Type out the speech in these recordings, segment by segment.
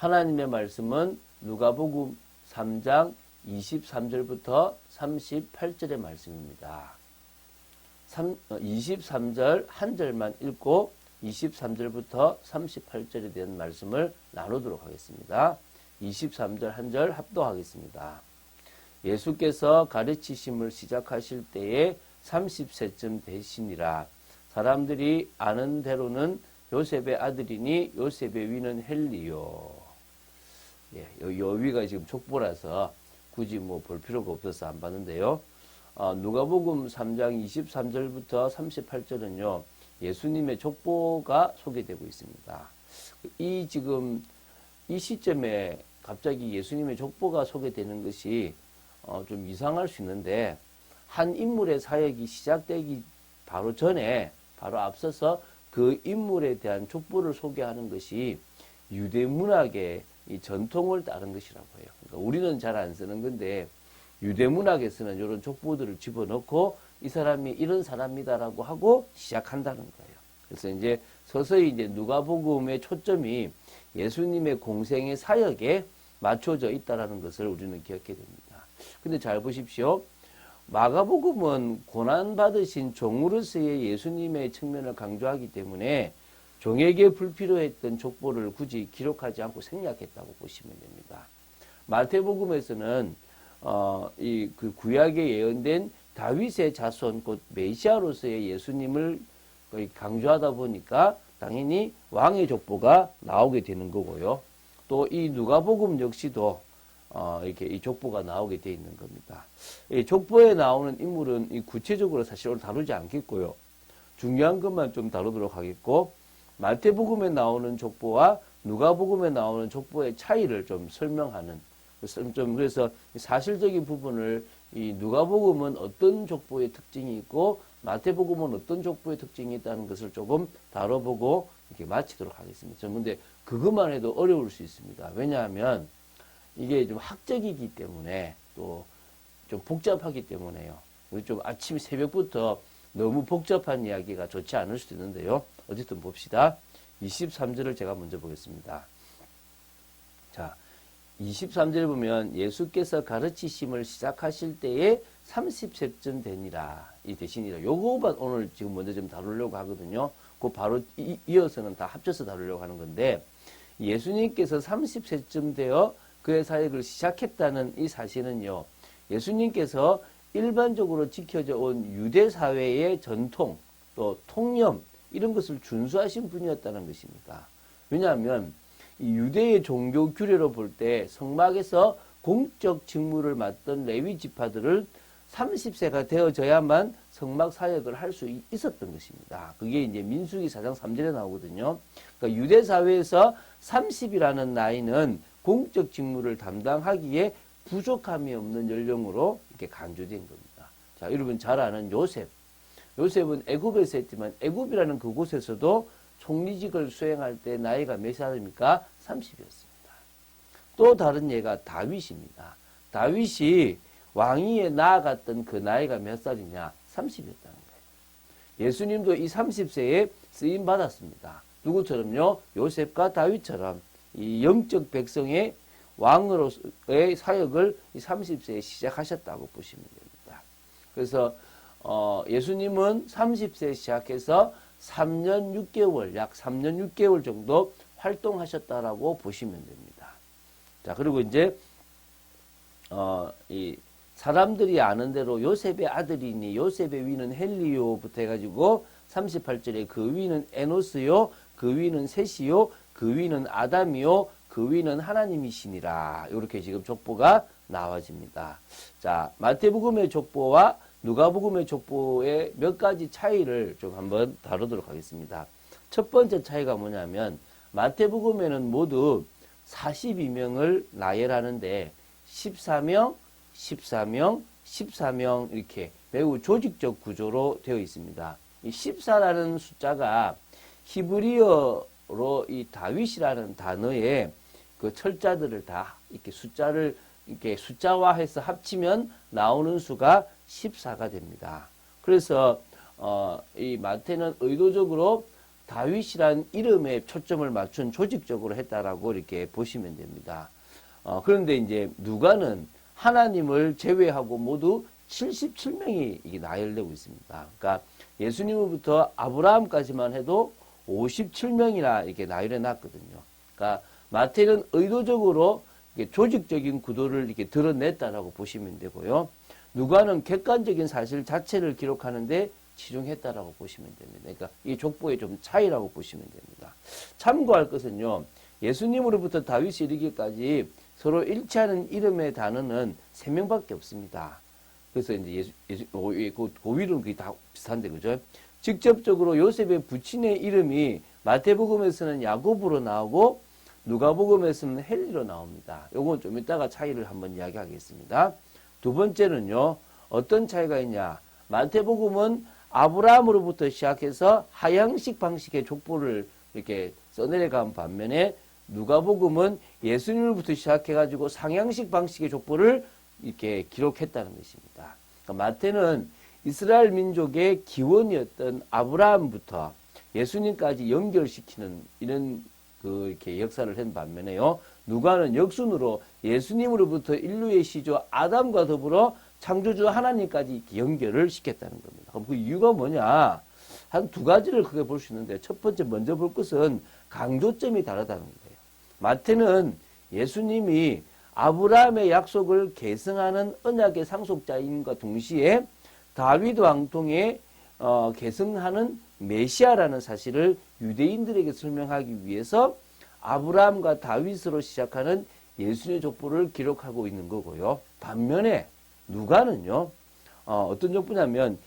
하나님의 말씀은 누가복음 3장 23절부터 38절의 말씀입니다. 23절 한 절만 읽고 23절부터 38절에 대한 말씀을 나누도록 하겠습니다. 23절 한 절 합독하겠습니다. 예수께서 가르치심을 시작하실 때에 30세쯤 되시니라. 사람들이 아는 대로는 요셉의 아들이니 요셉의 위는 헬리요. 요 위가 지금 족보라서 굳이 볼 필요가 없어서 안 봤는데요. 누가복음 3장 23절부터 38절은요. 예수님의 족보가 소개되고 있습니다. 이 시점에 갑자기 예수님의 족보가 소개되는 것이 좀 이상할 수 있는데, 한 인물의 사역이 시작되기 바로 전에, 바로 앞서서 그 인물에 대한 족보를 소개하는 것이 유대 문학의 이 전통을 따른 것이라고 해요. 그러니까 우리는 잘 안 쓰는 건데, 유대 문학에서는 이런 족보들을 집어넣고 이 사람이 이런 사람이다라고 하고 시작한다는 거예요. 그래서 이제 서서히 이제 누가복음의 초점이 예수님의 공생의 사역에 맞춰져 있다라는 것을 우리는 기억해야 됩니다. 근데 잘 보십시오. 마가복음은 고난받으신 종으로서의 예수님의 측면을 강조하기 때문에 종에게 불필요했던 족보를 굳이 기록하지 않고 생략했다고 보시면 됩니다. 마태복음에서는 그 구약에 예언된 다윗의 자손 곧 메시아로서의 예수님을 거의 강조하다 보니까 당연히 왕의 족보가 나오게 되는 거고요. 또 이 누가복음 역시도 이렇게 이 족보가 나오게 되어 있는 겁니다. 이 족보에 나오는 인물은 구체적으로 사실 오늘 다루지 않겠고요. 중요한 것만 좀 다루도록 하겠고, 마태복음에 나오는 족보와 누가복음에 나오는 족보의 차이를 좀 설명하는, 그래서 사실적인 부분을 이 누가복음은 어떤 족보의 특징이 있고 마태복음은 어떤 족보의 특징이 있다는 것을 조금 다뤄보고 이렇게 마치도록 하겠습니다. 근데 그것만 해도 어려울 수 있습니다. 왜냐하면 이게 좀 학적이기 때문에 또 좀 복잡하기 때문에요. 우리 좀 아침 새벽부터 너무 복잡한 이야기가 좋지 않을 수도 있는데요. 어쨌든 봅시다. 23절을 제가 먼저 보겠습니다. 자, 23절 보면 예수께서 가르치심을 시작하실 때에 30세쯤 되니라. 이 되시니라. 요거만 오늘 지금 먼저 좀 다루려고 하거든요. 그 바로 이어서는 다 합쳐서 다루려고 하는 건데, 예수님께서 30세쯤 되어 그의 사역을 시작했다는 이 사실은요. 예수님께서 일반적으로 지켜져 온 유대 사회의 전통, 또 통념 이런 것을 준수하신 분이었다는 것입니다. 왜냐하면 이 유대의 종교 규례로 볼 때 성막에서 공적 직무를 맡던 레위 지파들은 30세가 되어져야만 성막 사역을 할 수 있었던 것입니다. 그게 이제 민수기 4장 3절에 나오거든요. 그러니까 유대 사회에서 30이라는 나이는 공적 직무를 담당하기에 부족함이 없는 연령으로 이렇게 강조된 겁니다. 자, 여러분 잘 아는 요셉. 요셉은 애굽에서 했지만 애굽이라는 그곳에서도 총리직을 수행할 때 나이가 몇 살입니까? 30이었습니다. 또 다른 예가 다윗입니다. 다윗이 왕위에 나아갔던 그 나이가 몇 살이냐? 30이었다는 거예요. 예수님도 이 30세에 쓰임 받았습니다. 누구처럼요? 요셉과 다윗처럼 이 영적 백성의 왕으로의 사역을 이 30세에 시작하셨다고 보시면 됩니다. 그래서 예수님은 30세에 시작해서 3년 6개월, 약 3년 6개월 정도 활동하셨다라고 보시면 됩니다. 자, 그리고 이제 이 사람들이 아는 대로 요셉의 아들이니 요셉의 위는 헬리요부터 해가지고 38절에 그 위는 에노스요, 그 위는 셋이요, 그 위는 아담이요, 그 위는 하나님이시니라. 이렇게 지금 족보가 나와집니다. 자, 마태복음의 족보와 누가복음의 족보의 몇 가지 차이를 좀 한번 다루도록 하겠습니다. 첫 번째 차이가 뭐냐면 마태복음에는 모두 42명을 나열하는데 14명, 14명, 14명 이렇게 매우 조직적 구조로 되어 있습니다. 이 14라는 숫자가 히브리어로 이 다윗이라는 단어에 그 철자들을 다 이렇게 숫자를 이렇게 숫자화해서 합치면 나오는 수가 14가 됩니다. 그래서 이 마태는 의도적으로 다윗이란 이름에 초점을 맞춘 조직적으로 했다라고 이렇게 보시면 됩니다. 그런데 이제 누가는 하나님을 제외하고 모두 77명이 이게 나열되고 있습니다. 그러니까 예수님으로부터 아브라함까지만 해도 57명이나 이렇게 나열해 놨거든요. 그러니까 마태는 의도적으로 조직적인 구도를 이렇게 드러냈다라고 보시면 되고요. 누가는 객관적인 사실 자체를 기록하는데 치중했다라고 보시면 됩니다. 그러니까 이 족보의 좀 차이라고 보시면 됩니다. 참고할 것은요. 예수님으로부터 다윗이 이르기까지 서로 일치하는 이름의 단어는 3명밖에 없습니다. 그래서 이제 고위로는 거의 다 비슷한데, 그죠? 직접적으로 요셉의 부친의 이름이 마태복음에서는 야곱으로 나오고 누가복음에서는 헬리로 나옵니다. 요건 좀 이따가 차이를 한번 이야기하겠습니다. 두 번째는요, 어떤 차이가 있냐? 마태복음은 아브라함으로부터 시작해서 하향식 방식의 족보를 이렇게 써내려간 반면에 누가복음은 예수님으로부터 시작해가지고 상향식 방식의 족보를 이렇게 기록했다는 것입니다. 그러니까 마태는 이스라엘 민족의 기원이었던 아브라함부터 예수님까지 연결시키는 이런 이렇게 역사를 한 반면에요. 누가는 역순으로 예수님으로부터 인류의 시조 아담과 더불어 창조주 하나님까지 이렇게 연결을 시켰다는 겁니다. 그럼 그 이유가 뭐냐? 한 두 가지를 크게 볼 수 있는데, 첫 번째 먼저 볼 것은 강조점이 다르다는 거예요. 마태는 예수님이 아브라함의 약속을 계승하는 언약의 상속자인과 동시에 다윗 왕통에 계승하는 메시아라는 사실을 유대인들에게 설명하기 위해서 아브라함과 다윗으로 시작하는 예수님의 족보를 기록하고 있는 거고요. 반면에 누가는요, 어떤 족보냐면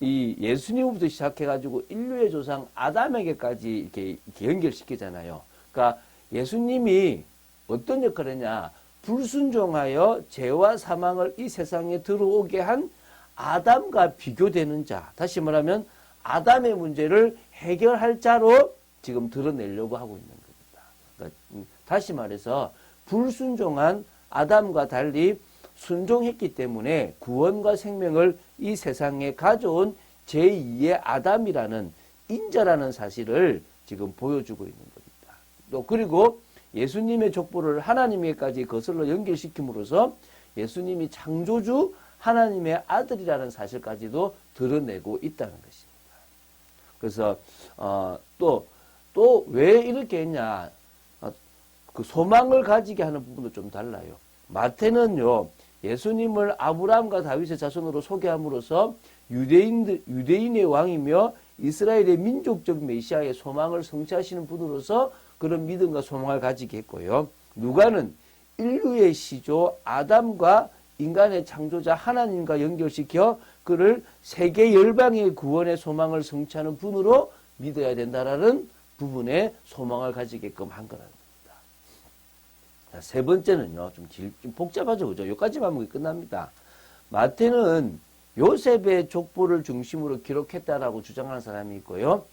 이 예수님부터 시작해가지고 인류의 조상 아담에게까지 이렇게 연결시키잖아요. 그러니까 예수님이 어떤 역할을 했냐? 불순종하여 죄와 사망을 이 세상에 들어오게 한 아담과 비교되는 자, 다시 말하면 아담의 문제를 해결할 자로 지금 드러내려고 하고 있는 겁니다. 그러니까 다시 말해서 불순종한 아담과 달리 순종했기 때문에 구원과 생명을 이 세상에 가져온 제2의 아담이라는 인자라는 사실을 지금 보여주고 있는 겁니다. 또 그리고 예수님의 족보를 하나님에게까지 거슬러 연결시킴으로써 예수님이 창조주 하나님의 아들이라는 사실까지도 드러내고 있다는 것입니다. 그래서 또 왜 이렇게 했냐? 그 소망을 가지게 하는 부분도 좀 달라요. 마태는요, 예수님을 아브라함과 다윗의 자손으로 소개함으로써 유대인의 왕이며 이스라엘의 민족적 메시아의 소망을 성취하시는 분으로서 그런 믿음과 소망을 가지게 했고요. 누가는 인류의 시조 아담과 인간의 창조자 하나님과 연결시켜 그를 세계 열방의 구원의 소망을 성취하는 분으로 믿어야 된다라는 부분에 소망을 가지게끔 한 거라는 겁니다. 자, 세 번째는요, 좀 복잡하죠, 그죠? 여기까지만 하면 끝납니다. 마태는 요셉의 족보를 중심으로 기록했다라고 주장하는 사람이 있고요.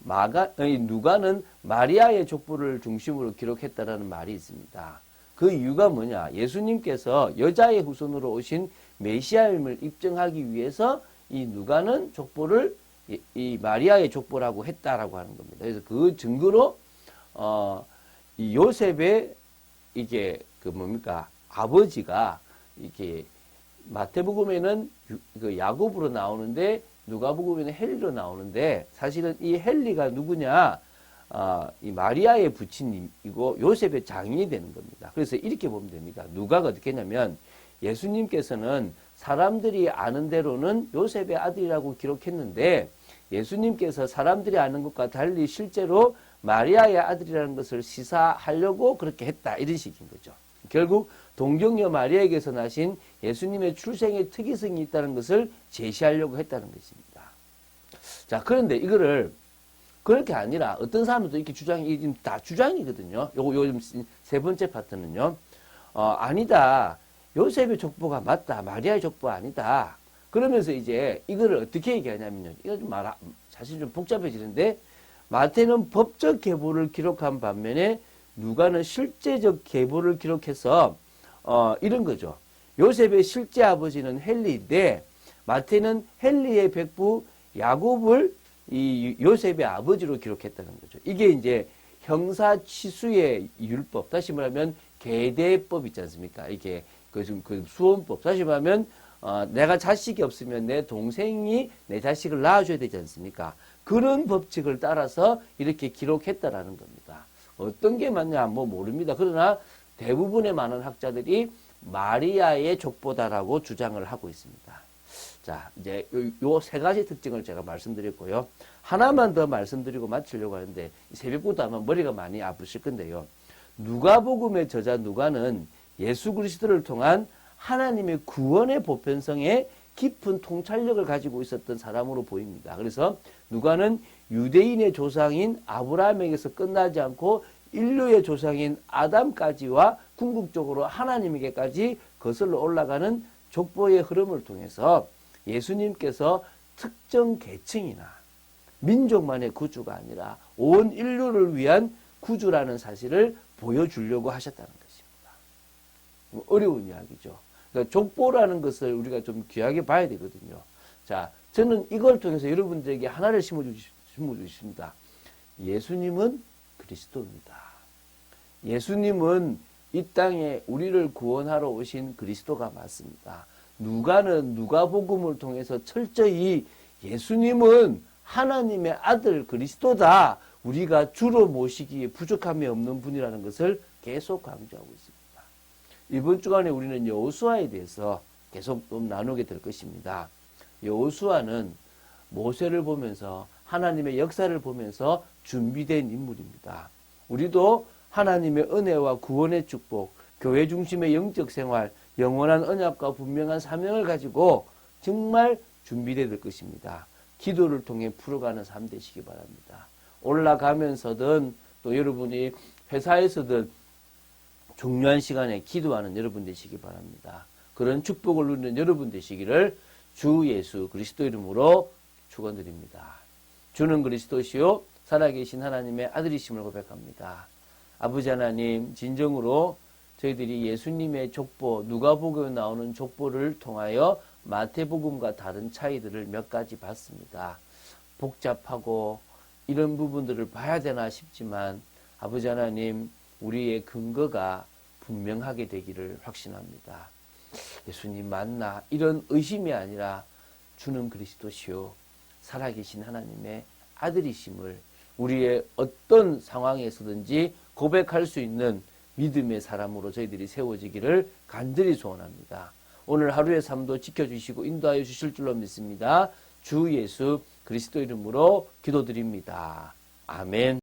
누가는 마리아의 족보를 중심으로 기록했다라는 말이 있습니다. 그 이유가 뭐냐? 예수님께서 여자의 후손으로 오신 메시아임을 입증하기 위해서 이 누가는 족보를 이 마리아의 족보라고 했다라고 하는 겁니다. 그래서 그 증거로 이 요셉의 이게 아버지가 이게 마태복음에는 그 야곱으로 나오는데 누가복음에는 헬리로 나오는데 사실은 이 헬리가 누구냐? 이 마리아의 부친이고 요셉의 장인이 되는 겁니다. 그래서 이렇게 보면 됩니다. 누가가 어떻게 했냐면 예수님께서는 사람들이 아는 대로는 요셉의 아들이라고 기록했는데 예수님께서 사람들이 아는 것과 달리 실제로 마리아의 아들이라는 것을 시사하려고 그렇게 했다. 이런 식인 거죠. 결국 동정녀 마리아에게서 나신 예수님의 출생의 특이성이 있다는 것을 제시하려고 했다는 것입니다. 자, 그런데 이거를 그렇게 아니라 어떤 사람들도 이렇게 주장이 지금 다 주장이거든요. 요즘 세 번째 파트는요. 아니다. 요셉의 족보가 맞다. 마리아의 족보가 아니다. 그러면서 이제 이거를 어떻게 얘기하냐면요. 이거 좀 사실 좀 복잡해지는데 마태는 법적 계보를 기록한 반면에 누가는 실제적 계보를 기록해서 이런 거죠. 요셉의 실제 아버지는 헬리인데 마태는 헬리의 백부 야곱을 이 요셉의 아버지로 기록했다는 거죠. 이게 이제 형사치수의 율법, 다시 말하면 계대법 있지 않습니까? 이게 그 수원법, 다시 말하면 내가 자식이 없으면 내 동생이 내 자식을 낳아줘야 되지 않습니까? 그런 법칙을 따라서 이렇게 기록했다라는 겁니다. 어떤 게 맞냐 뭐 모릅니다. 그러나 대부분의 많은 학자들이 마리아의 족보다라고 주장을 하고 있습니다. 자, 이제 요 세 가지 특징을 제가 말씀드렸고요. 하나만 더 말씀드리고 마치려고 하는데 새벽부터 아마 머리가 많이 아프실 건데요. 누가복음의 저자 누가는 예수 그리스도를 통한 하나님의 구원의 보편성에 깊은 통찰력을 가지고 있었던 사람으로 보입니다. 그래서 누가는 유대인의 조상인 아브라함에게서 끝나지 않고 인류의 조상인 아담까지와 궁극적으로 하나님에게까지 거슬러 올라가는 족보의 흐름을 통해서 예수님께서 특정 계층이나 민족만의 구주가 아니라 온 인류를 위한 구주라는 사실을 보여주려고 하셨다는 것입니다. 어려운 이야기죠. 그러니까 족보라는 것을 우리가 좀 귀하게 봐야 되거든요. 자, 저는 이걸 통해서 여러분들에게 하나를 심어주십니다. 예수님은 그리스도입니다. 예수님은 이 땅에 우리를 구원하러 오신 그리스도가 맞습니다. 누가는 누가복음을 통해서 철저히 예수님은 하나님의 아들 그리스도다. 우리가 주로 모시기에 부족함이 없는 분이라는 것을 계속 강조하고 있습니다. 이번 주간에 우리는 여호수아에 대해서 계속 좀 나누게 될 것입니다. 여호수아는 모세를 보면서 하나님의 역사를 보면서 준비된 인물입니다. 우리도 하나님의 은혜와 구원의 축복, 교회 중심의 영적 생활, 영원한 언약과 분명한 사명을 가지고 정말 준비되야 될 것입니다. 기도를 통해 풀어가는 삶 되시기 바랍니다. 올라가면서든 또 여러분이 회사에서든 중요한 시간에 기도하는 여러분 되시기 바랍니다. 그런 축복을 누리는 여러분 되시기를 주 예수 그리스도 이름으로 축원드립니다. 주는 그리스도시요 살아계신 하나님의 아들이심을 고백합니다. 아버지 하나님, 진정으로 저희들이 예수님의 족보, 누가복음에 나오는 족보를 통하여 마태복음과 다른 차이들을 몇 가지 봤습니다. 복잡하고 이런 부분들을 봐야 되나 싶지만 아버지 하나님, 우리의 근거가 분명하게 되기를 확신합니다. 예수님 맞나? 이런 의심이 아니라 주는 그리스도시요 살아계신 하나님의 아들이심을 우리의 어떤 상황에서든지 고백할 수 있는 믿음의 사람으로 저희들이 세워지기를 간절히 소원합니다. 오늘 하루의 삶도 지켜주시고 인도하여 주실 줄로 믿습니다. 주 예수 그리스도 이름으로 기도드립니다. 아멘.